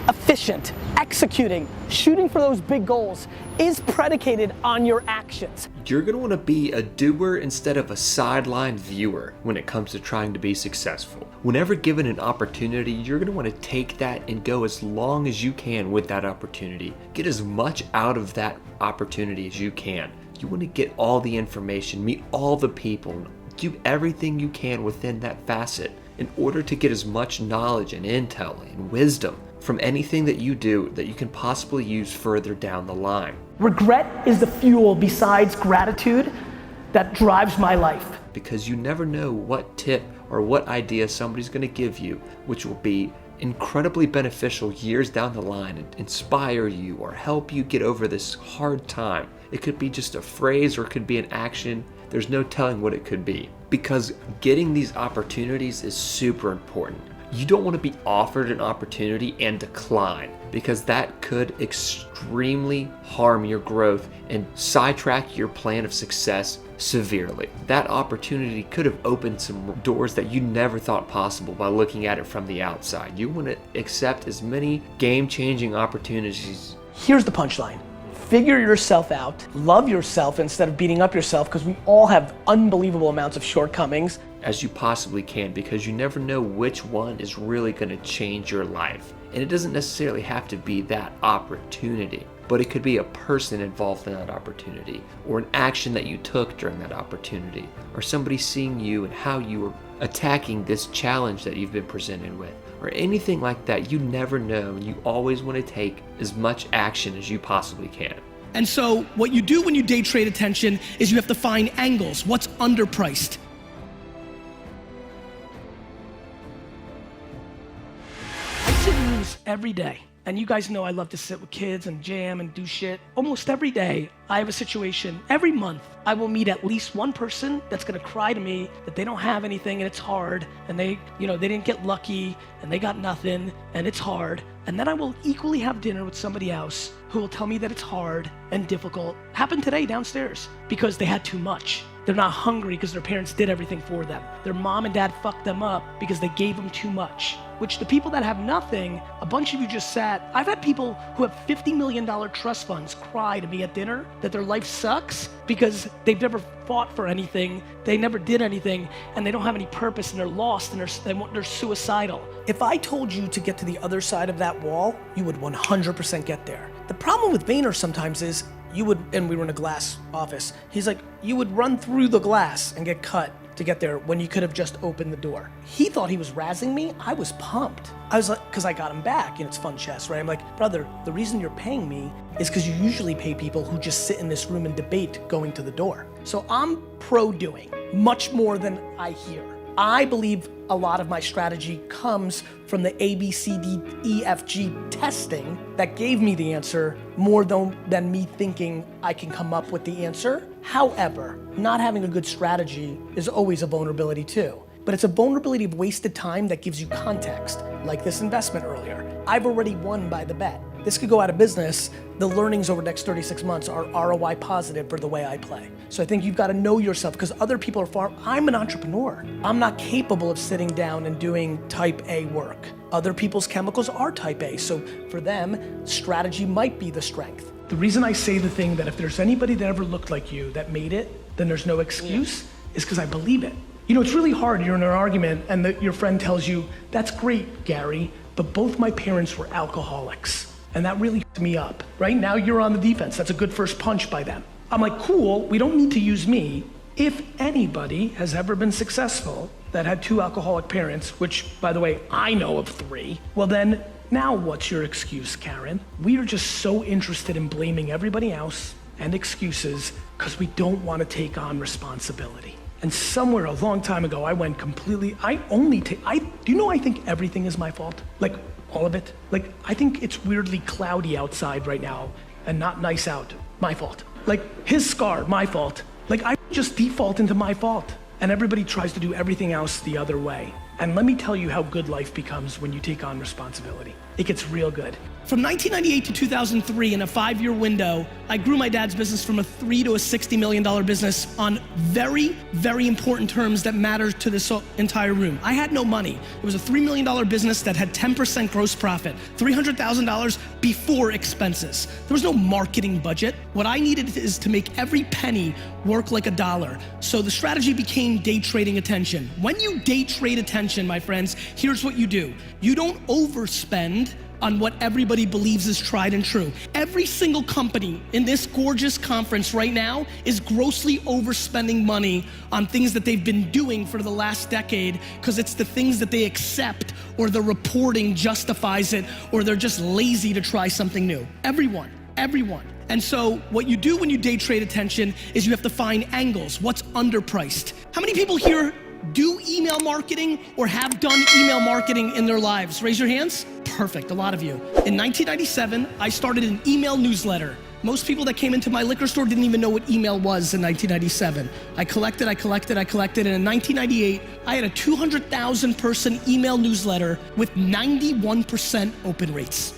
efficient, executing, shooting for those big goals is predicated on your actions. You're going to want to be a doer instead of a sideline viewer when it comes to trying to be successful. Whenever given an opportunity, you're going to want to take that and go as long as you can with that opportunity. Get as much out of that opportunity as you can. You want to get all the information, meet all the people, and do everything you can within that facet in order to get as much knowledge and intel and wisdom from anything that you do that you can possibly use further down the line. Regret is the fuel besides gratitude that drives my life. Because you never know what tip or what idea somebody's going to give you, which will be incredibly beneficial years down the line and inspire you or help you get over this hard time. It could be just a phrase or it could be an action. There's no telling what it could be. Because getting these opportunities is super important. You don't want to be offered an opportunity and decline, because that could extremely harm your growth and sidetrack your plan of success severely. That opportunity could have opened some doors that you never thought possible by looking at it from the outside. You want to accept as many game-changing opportunities. Here's the punchline. Figure yourself out, love yourself instead of beating up yourself, because we all have unbelievable amounts of shortcomings. As you possibly can, because you never know which one is really going to change your life. And it doesn't necessarily have to be that opportunity, but it could be a person involved in that opportunity, or an action that you took during that opportunity, or somebody seeing you and how you were attacking this challenge that you've been presented with, or anything like that. You never know, and you always want to take as much action as you possibly can. And so what you do when you day trade attention is you have to find angles. What's underpriced? I sit in rooms every day. And you guys know I love to sit with kids and jam and do shit. Almost every day, I have a situation. Every month, I will meet at least one person that's gonna cry to me that they don't have anything and it's hard, and they didn't get lucky and they got nothing and it's hard. And then I will equally have dinner with somebody else who will tell me that it's hard and difficult. Happened today downstairs because they had too much. They're not hungry because their parents did everything for them. Their mom and dad fucked them up because they gave them too much. Which the people that have nothing, a bunch of you just sat. I've had people who have $50 million trust funds cry to me at dinner that their life sucks because they've never fought for anything, they never did anything, and they don't have any purpose, and they're lost, and they're suicidal. If I told you to get to the other side of that wall, you would 100% get there. The problem with Vayner sometimes is you would, and we were in a glass office, he's like, you would run through the glass and get cut to get there when you could have just opened the door. He thought he was razzing me. I was pumped. I was like, because I got him back, and it's fun chess, right? I'm like, brother, the reason you're paying me is because you usually pay people who just sit in this room and debate going to the door. So I'm pro doing much more than I hear. I believe a lot of my strategy comes from the ABCDEFG testing that gave me the answer more than me thinking I can come up with the answer. However, not having a good strategy is always a vulnerability too. But it's a vulnerability of wasted time that gives you context, like this investment earlier. I've already won by the bet. This could go out of business. The learnings over the next 36 months are ROI positive for the way I play. So I think you've got to know yourself, because other people are far. I'm an entrepreneur. I'm not capable of sitting down and doing type A work. Other people's chemicals are type A, so for them, strategy might be the strength. The reason I say the thing that if there's anybody that ever looked like you that made it, then there's no excuse, is because I believe it. You know, it's really hard. You're in an argument and your friend tells you, that's great, Gary, but both my parents were alcoholics. And that really f***ed me up. Right now you're on the defense. That's a good first punch by them. I'm like, cool, we don't need to use me. If anybody has ever been successful that had 2 alcoholic parents, which by the way, I know of 3, well then, now what's your excuse, Karen? We are just so interested in blaming everybody else and excuses because we don't want to take on responsibility. And somewhere a long time ago, I went completely, do you know I think everything is my fault? Like, all of it. Like, I think it's weirdly cloudy outside right now and not nice out. My fault. Like, his scar, my fault. Like, I just default into my fault. And everybody tries to do everything else the other way. And let me tell you how good life becomes when you take on responsibility. It gets real good. From 1998 to 2003, in a 5-year window, I grew my dad's business from a $3 to a $60 million business on very, very important terms that matter to this entire room. I had no money. It was a $3 million business that had 10% gross profit, $300,000 before expenses. There was no marketing budget. What I needed is to make every penny work like a dollar. So the strategy became day trading attention. When you day trade attention, my friends, here's what you do. You don't overspend on what everybody believes is tried and true. Every single company in this gorgeous conference right now is grossly overspending money on things that they've been doing for the last decade because it's the things that they accept, or the reporting justifies it, or they're just lazy to try something new. Everyone. And so what you do when you day trade attention is you have to find angles. What's underpriced? How many people here do email marketing or have done email marketing in their lives? Raise your hands. Perfect, a lot of you. In 1997, I started an email newsletter. Most people that came into my liquor store didn't even know what email was in 1997. I collected, and in 1998, I had a 200,000 person email newsletter with 91% open rates.